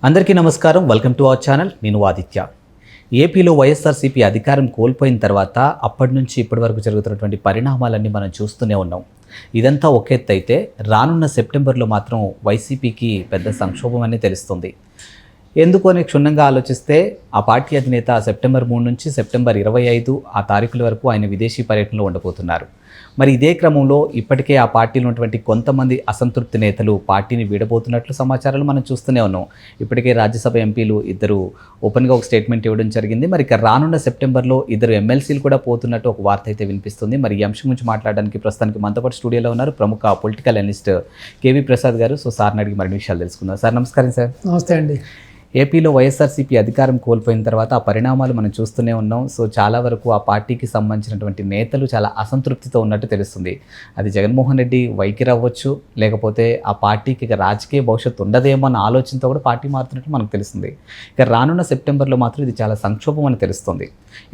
అందరికీ నమస్కారం. Welcome to our channel. నేను ఆదిత్య. ఏపీలో వైఎస్ఆర్సీపీ అధికారం కోల్పోయిన తర్వాత అప్పటి నుంచి ఇప్పటి వరకు జరుగుతున్నటువంటి పరిణామాలన్నీ మనం చూస్తూనే ఉన్నాం. ఇదంతా ఒక ఎత్తు అయితే రానున్న సెప్టెంబర్లో మాత్రం వైసీపీకి పెద్ద సంక్షోభం అని తెలుస్తుంది. ఎందుకు అని క్షుణ్ణంగా ఆలోచిస్తే ఆ పార్టీ అధినేత సెప్టెంబర్ 3 నుంచి సెప్టెంబర్ 25 ఆ తారీఖుల వరకు ఆయన విదేశీ పర్యటనలో ఉండబోతున్నారు. మరి ఇదే క్రమంలో ఇప్పటికే ఆ పార్టీలో ఉన్నటువంటి కొంతమంది అసంతృప్తి నేతలు పార్టీని వీడబోతున్నట్లు సమాచారాలు మనం చూస్తూనే ఉన్నాం. ఇప్పటికే రాజ్యసభ ఎంపీలు ఇద్దరు ఓపెన్గా ఒక స్టేట్మెంట్ ఇవ్వడం జరిగింది. మరి ఇక రానున్న సెప్టెంబర్లో ఇద్దరు ఎమ్మెల్సీలు కూడా పోతున్నట్టు ఒక వార్త అయితే వినిపిస్తుంది. మరి ఈ అంశం గురించి మాట్లాడడానికి ప్రస్తుతానికి మనతో పాటు స్టూడియోలో ఉన్నారు ప్రముఖ పొలిటికల్ అనలిస్ట్ కేవీ ప్రసాద్ గారు. సో సార్ని అడిగి మరిన్ని విషయాలు తెలుసుకుందాం. సార్ నమస్కారం. సార్ నమస్తే అండి. ఏపీలో వైఎస్ఆర్సీపీ అధికారం కోల్పోయిన తర్వాత ఆ పరిణామాలు మనం చూస్తూనే ఉన్నాం. సో చాలా వరకు ఆ పార్టీకి సంబంధించినటువంటి నేతలు చాలా అసంతృప్తితో ఉన్నట్టు తెలుస్తుంది. అది జగన్మోహన్ రెడ్డి వైఖరి అవ్వచ్చు, లేకపోతే ఆ పార్టీకి ఇక రాజకీయ భవిష్యత్తు ఉండదేమో అన్న ఆలోచనతో కూడా పార్టీ మారుతున్నట్టు మనకు తెలుస్తుంది. ఇక రానున్న సెప్టెంబర్లో మాత్రం ఇది చాలా సంక్షోభం అని తెలుస్తుంది.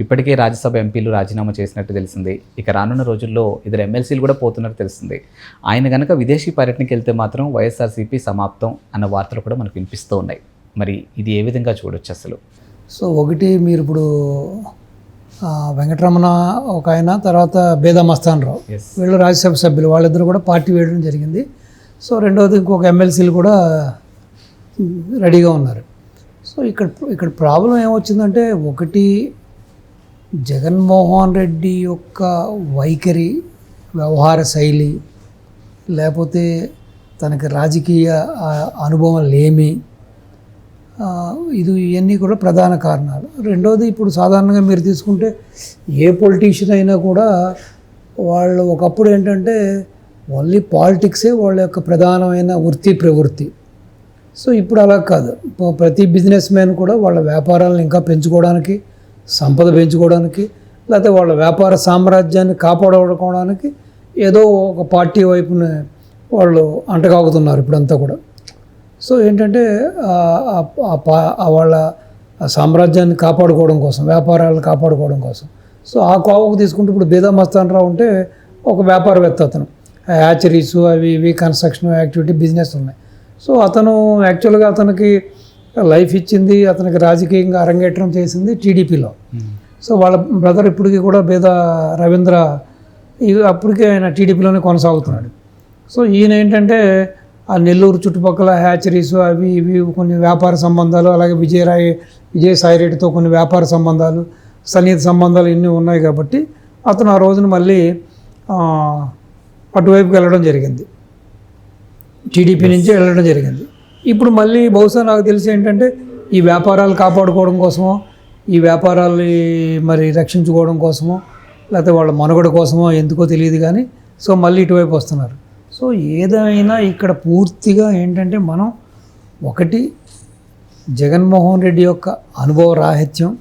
ఇప్పటికే రాజ్యసభ ఎంపీలు రాజీనామా చేసినట్టు తెలిసింది. ఇక రానున్న రోజుల్లో ఇద్దరు ఎమ్మెల్సీలు కూడా పోతున్నట్టు తెలుస్తుంది. ఆయన కనుక విదేశీ పర్యటనకి వెళ్తే మాత్రం వైఎస్ఆర్సీపీ సమాప్తం అన్న వార్తలు కూడా మనకు వినిపిస్తూ ఉన్నాయి. మరి ఇది ఏ విధంగా చూడొచ్చు అసలు? సో ఒకటి, మీరు ఇప్పుడు వెంకటరమణ ఒక ఆయన, తర్వాత బేదా మస్తానరావు, వీళ్ళు రాజ్యసభ సభ్యులు, వాళ్ళిద్దరు కూడా పార్టీ వేయడం జరిగింది. సో రెండవది ఇంకొక ఎమ్మెల్సీలు కూడా రెడీగా ఉన్నారు. సో ఇక్కడ ప్రాబ్లం ఏమొచ్చిందంటే, ఒకటి జగన్మోహన్ రెడ్డి యొక్క వైఖరి, వ్యవహార శైలి, లేకపోతే తనకి రాజకీయ అనుభవం లేమి, ఇవన్నీ కూడా ప్రధాన కారణాలు. రెండోది, ఇప్పుడు సాధారణంగా మీరు తీసుకుంటే ఏ పొలిటీషియన్ అయినా కూడా వాళ్ళు ఒకప్పుడు ఏంటంటే ఓన్లీ పాలిటిక్సే వాళ్ళ యొక్క ప్రధానమైన వృత్తి ప్రవృత్తి. సో ఇప్పుడు అలా కాదు. ప్రతి బిజినెస్ మ్యాన్ కూడా వాళ్ళ వ్యాపారాలను ఇంకా పెంచుకోవడానికి, సంపద పెంచుకోవడానికి, లేకపోతే వాళ్ళ వ్యాపార సామ్రాజ్యాన్ని కాపాడుకోవడానికి ఏదో ఒక పార్టీ వైపున వాళ్ళు అంటగాగుతున్నారు ఇప్పుడంతా కూడా. సో ఏంటంటే వాళ్ళ సామ్రాజ్యాన్ని కాపాడుకోవడం కోసం, వ్యాపారాలను కాపాడుకోవడం కోసం. సో ఆ కోవకు తీసుకుంటే ఇప్పుడు బేదా మస్తానరావు ఉంటే ఒక వ్యాపారవేత్త, అతను హ్యాచరీస్ అవి ఇవి కన్స్ట్రక్షన్ యాక్టివిటీ బిజినెస్ ఉన్నాయి. సో అతను యాక్చువల్గా అతనికి లైఫ్ ఇచ్చింది, అతనికి రాజకీయంగా అరంగేట్రం చేసింది టీడీపీలో. సో వాళ్ళ బ్రదర్ ఇప్పటికీ కూడా బేదా రవీంద్ర అప్పటికే ఆయన టీడీపీలోనే కొనసాగుతున్నాడు. సో ఈయన ఏంటంటే ఆ నెల్లూరు చుట్టుపక్కల హ్యాచరీస్ అవి ఇవి కొన్ని వ్యాపార సంబంధాలు, అలాగే విజయసాయి రెడ్డితో కొన్ని వ్యాపార సంబంధాలు, సన్నిహిత సంబంధాలు ఇన్ని ఉన్నాయి కాబట్టి అతను ఆ రోజున మళ్ళీ అటువైపుకి వెళ్ళడం జరిగింది, టీడీపీ నుంచి వెళ్ళడం జరిగింది. ఇప్పుడు మళ్ళీ బహుశా నాకు తెలిసి ఏంటంటే ఈ వ్యాపారాలు కాపాడుకోవడం కోసమో, ఈ వ్యాపారాలు మరి రక్షించుకోవడం కోసమో, లేకపోతే వాళ్ళ మనుగడ కోసమో ఎందుకో తెలియదు కానీ సో మళ్ళీ ఇటువైపు వస్తున్నారు. సో ఏదైనా ఇక్కడ పూర్తిగా ఏంటంటే మనం ఒకటి జగన్మోహన్ రెడ్డి యొక్క అనుభవ రాహిత్యం.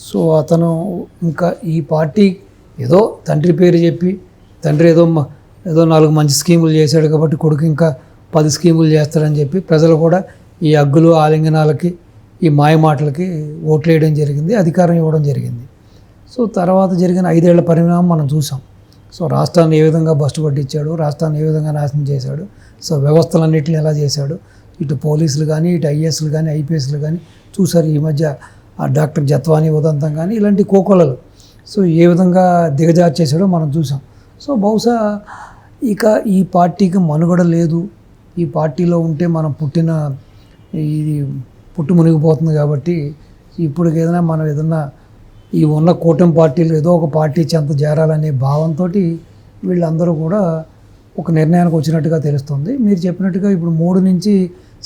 సో అతను ఇంకా ఈ పార్టీ ఏదో తండ్రి పేరు చెప్పి, తండ్రి ఏదో 4 మంచి స్కీములు చేశాడు కాబట్టి కొడుకు ఇంకా 10 స్కీములు చేస్తాడని చెప్పి ప్రజలు కూడా ఈ అగ్గులు ఆలింగనాలకి, ఈ మాయమాటలకి ఓట్లు వేయడం జరిగింది, అధికారం ఇవ్వడం జరిగింది. సో తర్వాత జరిగిన 5 ఏళ్ల పరిణామం మనం చూసాం. సో రాష్ట్రాన్ని ఏ విధంగా బస్టు పట్టించాడు, రాష్ట్రాన్ని ఏ విధంగా నాశనం చేశాడు, సో వ్యవస్థలన్నింటినీ ఎలా చేశాడు, ఇటు పోలీసులు కానీ, ఇటు ఐఏఎస్లు కానీ, ఐపీఎస్లు కానీ చూసారు. ఈ మధ్య ఆ డాక్టర్ జత్వానీ ఉదంతం కానీ ఇలాంటి కోకొలలు సో ఏ విధంగా దిగజార్చేసాడో మనం చూసాం. సో బహుశా ఇక ఈ పార్టీకి మనుగడ లేదు, ఈ పార్టీలో ఉంటే మనం ఇది పుట్టు మునిగిపోతుంది కాబట్టి ఇప్పుడు ఏదైనా ఈ ఉన్న కూటమి పార్టీలు ఏదో ఒక పార్టీ చెంత చేరాలనే భావంతో వీళ్ళందరూ కూడా ఒక నిర్ణయానికి వచ్చినట్టుగా తెలుస్తుంది. మీరు చెప్పినట్టుగా ఇప్పుడు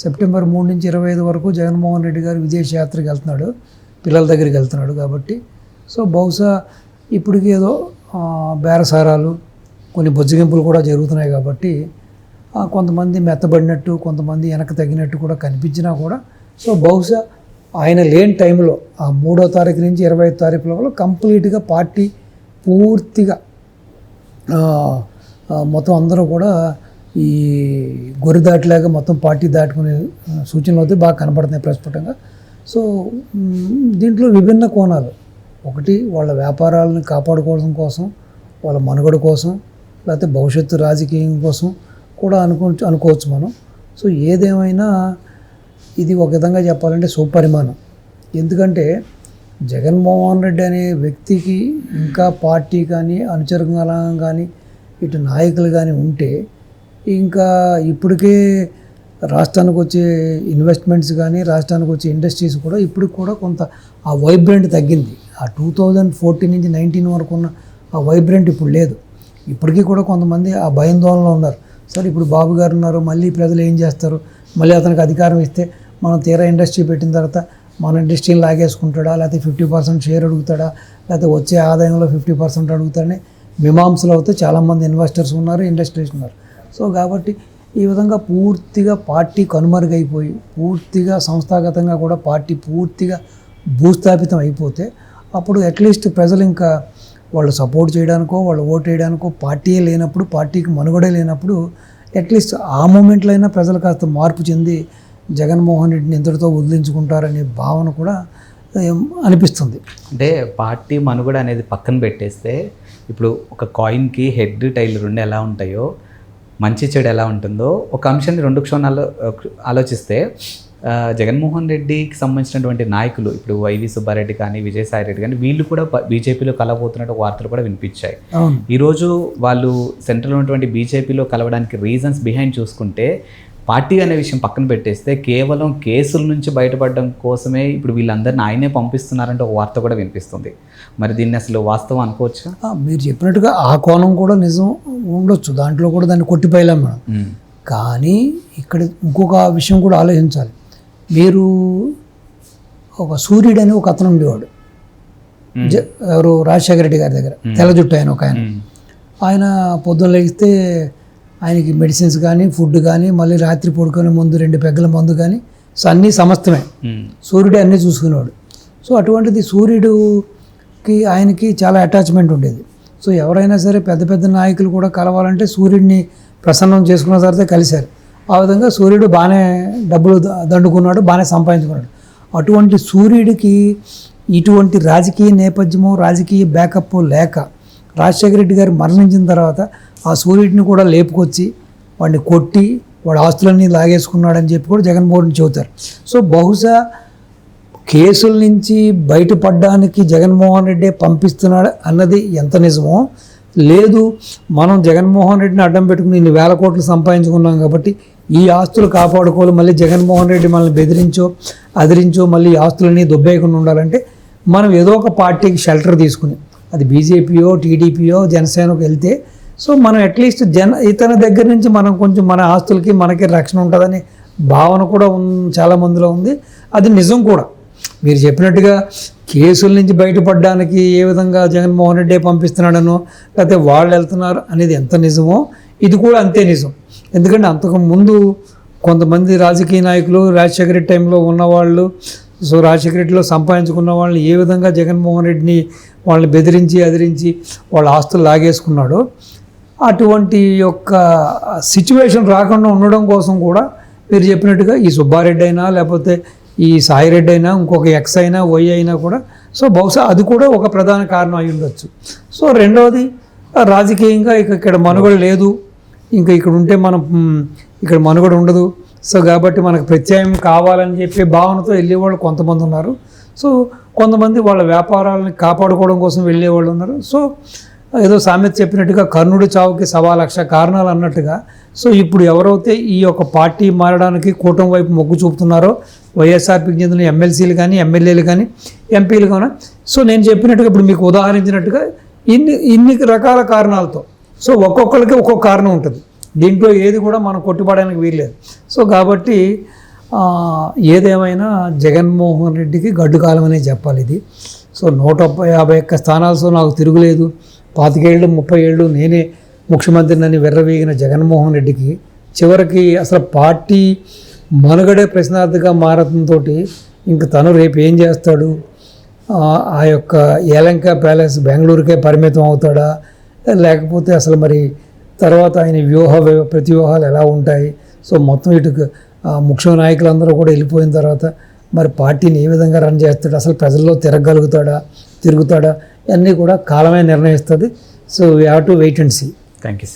సెప్టెంబర్ 3 నుంచి 25 వరకు జగన్మోహన్ రెడ్డి గారు విదేశ యాత్రకి వెళ్తున్నాడు, పిల్లల దగ్గరికి వెళ్తున్నాడు కాబట్టి సో బహుశా ఇప్పటికి ఏదో బేరసారాలు, కొన్ని బొజ్జగింపులు కూడా జరుగుతున్నాయి కాబట్టి కొంతమంది మెత్తబడినట్టు, కొంతమంది వెనక్కి తగ్గినట్టు కూడా కనిపించినా కూడా సో బహుశా ఆయన లేని టైంలో ఆ 3వ తారీఖు నుంచి 25వ తారీఖు లోపల కంప్లీట్గా పార్టీ పూర్తిగా మొత్తం అందరూ కూడా ఈ గొర్రె దాటిలాగా మొత్తం పార్టీ దాటుకునే సూచనలు అయితే బాగా కనపడుతున్నాయి ప్రస్ఫుటంగా. సో దీంట్లో విభిన్న కోణాలు, ఒకటి వాళ్ళ వ్యాపారాలను కాపాడుకోవడం కోసం, వాళ్ళ మనుగడ కోసం, లేకపోతే భవిష్యత్తు రాజకీయం కోసం కూడా అనుకోవచ్చు మనం. సో ఏదేమైనా ఇది ఒక విధంగా చెప్పాలంటే సుపరిమాణం. ఎందుకంటే జగన్మోహన్ రెడ్డి అనే వ్యక్తికి ఇంకా పార్టీ కానీ అనుచరులు కానీ ఇటు నాయకులు కానీ ఉంటే ఇంకా ఇప్పటికే రాష్ట్రానికి వచ్చే ఇన్వెస్ట్మెంట్స్ కానీ రాష్ట్రానికి వచ్చే ఇండస్ట్రీస్ కూడా ఇప్పుడు కూడా కొంత ఆ వైబ్రెంట్ తగ్గింది. ఆ 2014 నుంచి 19 వరకు ఉన్న ఆ వైబ్రెంట్ ఇప్పుడు లేదు. ఇప్పటికీ కూడా కొంతమంది ఆ భయాందోళనలో ఉన్నారు. సరే ఇప్పుడు బాబు గారు ఉన్నారు, మళ్ళీ ప్రజలు ఏం చేస్తారు, మళ్ళీ అతనికి అధికారం ఇస్తే మనం తీరా ఇండస్ట్రీ పెట్టిన తర్వాత మన ఇండస్ట్రీని లాగేసుకుంటాడా, లేకపోతే 50% షేర్ అడుగుతాడా, లేకపోతే వచ్చే ఆదాయంలో 50% అడుగుతాడని మీమాంసలు అవుతే చాలామంది ఇన్వెస్టర్స్ ఉన్నారు, ఇండస్ట్రీస్ ఉన్నారు. సో కాబట్టి ఈ విధంగా పూర్తిగా పార్టీ కనుమరుగైపోయి పూర్తిగా సంస్థాగతంగా కూడా పార్టీ పూర్తిగా భూస్థాపితం అయిపోతే అప్పుడు అట్లీస్ట్ ప్రజలు ఇంకా వాళ్ళు సపోర్ట్ చేయడానికో వాళ్ళు ఓటు వేయడానికో పార్టీయే లేనప్పుడు, పార్టీకి మనుగడే లేనప్పుడు అట్లీస్ట్ ఆ మూమెంట్లో అయినా ప్రజలు కాస్త మార్పు చెంది జగన్మోహన్ రెడ్డిని ఇంతటితో వదిలించుకుంటారనే భావన కూడా అనిపిస్తుంది. అంటే పార్టీ మనుగడ అనేది పక్కన పెట్టేస్తే ఇప్పుడు ఒక కాయిన్కి హెడ్ టైల్ రెండు ఎలా ఉంటాయో, మంచి చెడు ఎలా ఉంటుందో ఒక అంశాన్ని రెండు క్షణాల్లో ఆలోచిస్తే జగన్మోహన్ రెడ్డికి సంబంధించినటువంటి నాయకులు ఇప్పుడు వైవి సుబ్బారెడ్డి కానీ విజయసాయి రెడ్డి కానీ వీళ్ళు కూడా బీజేపీలో కలబోతున్నట్టు వార్తలు కూడా వినిపించాయి. ఈరోజు వాళ్ళు సెంట్రల్ ఉన్నటువంటి బీజేపీలో కలవడానికి రీజన్స్ బిహైండ్ చూసుకుంటే పార్టీ అనే విషయం పక్కన పెట్టేస్తే కేవలం కేసుల నుంచి బయటపడడం కోసమే ఇప్పుడు వీళ్ళందరినీ ఆయనే పంపిస్తున్నారంటే ఒక వార్త కూడా వినిపిస్తుంది. మరి దీన్ని అసలు వాస్తవం అనుకోవచ్చా? మీరు చెప్పినట్టుగా ఆ కోణం కూడా నిజం ఉండొచ్చు, దాంట్లో కూడా దాన్ని కొట్టిపోయలేం మనం. కానీ ఇక్కడ ఇంకొక విషయం కూడా ఆలోచించాలి. మీరు ఒక సూర్యుడు అని ఒక అతను ఉండేవాడు, ఎవరు రాజశేఖర రెడ్డి గారి దగ్గర, తెల్ల జుట్టు ఆయన ఒక ఆయన పొద్దున్న లేగిస్తే ఆయనకి మెడిసిన్స్ కానీ ఫుడ్ కానీ మళ్ళీ రాత్రి పడుకునే ముందు 2 పెగ్గల మందు కానీ సో అన్నీ సమస్తమే సూర్యుడే అన్నీ చూసుకునేవాడు. సో అటువంటిది సూర్యుడికి ఆయనకి చాలా అటాచ్మెంట్ ఉండేది. సో ఎవరైనా సరే పెద్ద పెద్ద నాయకులు కూడా కలవాలంటే సూర్యుడిని ప్రసన్నం చేసుకున్న తర్వాత కలిశారు. ఆ విధంగా సూర్యుడు బాగానే డబ్బులు దండుకున్నాడు, బాగానే సంపాదించుకున్నాడు. అటువంటి సూర్యుడికి ఇటువంటి రాజకీయ నేపథ్యము రాజకీయ బ్యాకప్ లేక రాజశేఖర రెడ్డి గారు మరణించిన తర్వాత ఆ సూర్యుడిని కూడా లేపుకొచ్చి వాడిని కొట్టి వాడి ఆస్తులన్నీ లాగేసుకున్నాడని చెప్పి కూడా జగన్మోహన్ రెడ్డి చెబుతారు. సో బహుశా కేసుల నుంచి బయటపడడానికి జగన్మోహన్ రెడ్డి పంపిస్తున్నాడు అన్నది ఎంత నిజమో, లేదు మనం జగన్మోహన్ రెడ్డిని అడ్డం పెట్టుకుని ఇన్ని వేల కోట్లు సంపాదించుకున్నాం కాబట్టి ఈ ఆస్తులు కాపాడుకోవాలి, మళ్ళీ జగన్మోహన్ రెడ్డి మనల్ని బెదిరించో అదిరించో మళ్ళీ ఈ ఆస్తులన్నీ దొబ్బేయకుండా ఉండాలంటే మనం ఏదో ఒక పార్టీకి షెల్టర్ తీసుకుని అది బీజేపీయో టీడీపీయో జనసేనకు వెళ్తే సో మనం అట్లీస్ట్ ఇతని దగ్గర నుంచి మనం కొంచెం మన ఆస్తులకి మనకి రక్షణ ఉంటుందని భావన కూడా చాలా మందిలో ఉంది. అది నిజం కూడా. మీరు చెప్పినట్టుగా కేసుల నుంచి బయటపడడానికి ఏ విధంగా జగన్మోహన్ రెడ్డి పంపిస్తున్నాడనో లేకపోతే వాళ్ళు వెళ్తున్నారు అనేది ఎంత నిజమో ఇది కూడా అంతే నిజం. ఎందుకంటే అంతకు ముందు కొంతమంది రాజకీయ నాయకులు రాజశేఖర రెడ్డి టైంలో ఉన్నవాళ్ళు సో రాజశేఖర రెడ్డిలో సంపాదించుకున్న వాళ్ళని ఏ విధంగా జగన్మోహన్ రెడ్డిని వాళ్ళని బెదిరించి అదిరించి వాళ్ళ ఆస్తులు లాగేసుకున్నాడో అటువంటి యొక్క సిచ్యువేషన్ రాకుండా ఉండడం కోసం కూడా మీరు చెప్పినట్టుగా ఈ సుబ్బారెడ్డి అయినా లేకపోతే ఈ సాయిరెడ్డి అయినా ఇంకొక ఎక్స్ అయినా వై అయినా కూడా సో బహుశా అది కూడా ఒక ప్రధాన కారణం అయి ఉండొచ్చు. సో రెండవది రాజకీయంగా ఇక్కడ మనుగడ లేదు, ఇంకా ఇక్కడ ఉంటే మనం ఇక్కడ మనుగడ ఉండదు, సో కాబట్టి మనకు ప్రత్యామ్నాయం కావాలని చెప్పి భావనతో వెళ్ళేవాళ్ళు కొంతమంది ఉన్నారు. సో కొంతమంది వాళ్ళ వ్యాపారాలను కాపాడుకోవడం కోసం వెళ్ళేవాళ్ళు ఉన్నారు. సో ఏదో సామెత చెప్పినట్టుగా కర్ణుడి చావుకి 1,00,000 కారణాలు అన్నట్టుగా సో ఇప్పుడు ఎవరైతే ఈ యొక్క పార్టీ మారడానికి కూటమి వైపు మొగ్గు చూపుతున్నారో వైఎస్ఆర్పీకి చెందిన ఎమ్మెల్సీలు కానీ ఎమ్మెల్యేలు కానీ ఎంపీలు కానీ సో నేను చెప్పినట్టుగా ఇప్పుడు మీకు ఉదాహరించినట్టుగా ఇన్ని రకాల కారణాలతో సో ఒక్కొక్కరికి ఒక్కొక్క కారణం ఉంటుంది. దీంట్లో ఏది కూడా మనం కొట్టుపడడానికి వీల్లేదు. సో కాబట్టి ఏదేమైనా జగన్మోహన్ రెడ్డికి గడ్డు కాలం అనే చెప్పాలి ఇది. సో 151 స్థానాలతో నాకు తిరుగులేదు, 25 ఏళ్ళు 30 ఏళ్ళు నేనే ముఖ్యమంత్రిని వెర్రవీగిన జగన్మోహన్ రెడ్డికి చివరికి అసలు పార్టీ మనుగడే ప్రశ్నార్థంగా మారడంతో ఇంక తను రేపు ఏం చేస్తాడు, ఆ యొక్క యలంక ప్యాలెస్ బెంగళూరుకే పరిమితం అవుతాడా లేకపోతే అసలు మరి తర్వాత ఆయన ప్రతివ్యూహాలు ఎలా ఉంటాయి, సో మొత్తం ఇటు ముఖ్య నాయకులందరూ కూడా వెళ్ళిపోయిన తర్వాత మరి పార్టీని ఏ విధంగా రన్ చేస్తాడు, అసలు ప్రజల్లో తిరుగుతాడా అన్నీ కూడా కాలమే నిర్ణయిస్తుంది. So we have to wait and see. Thank you sir.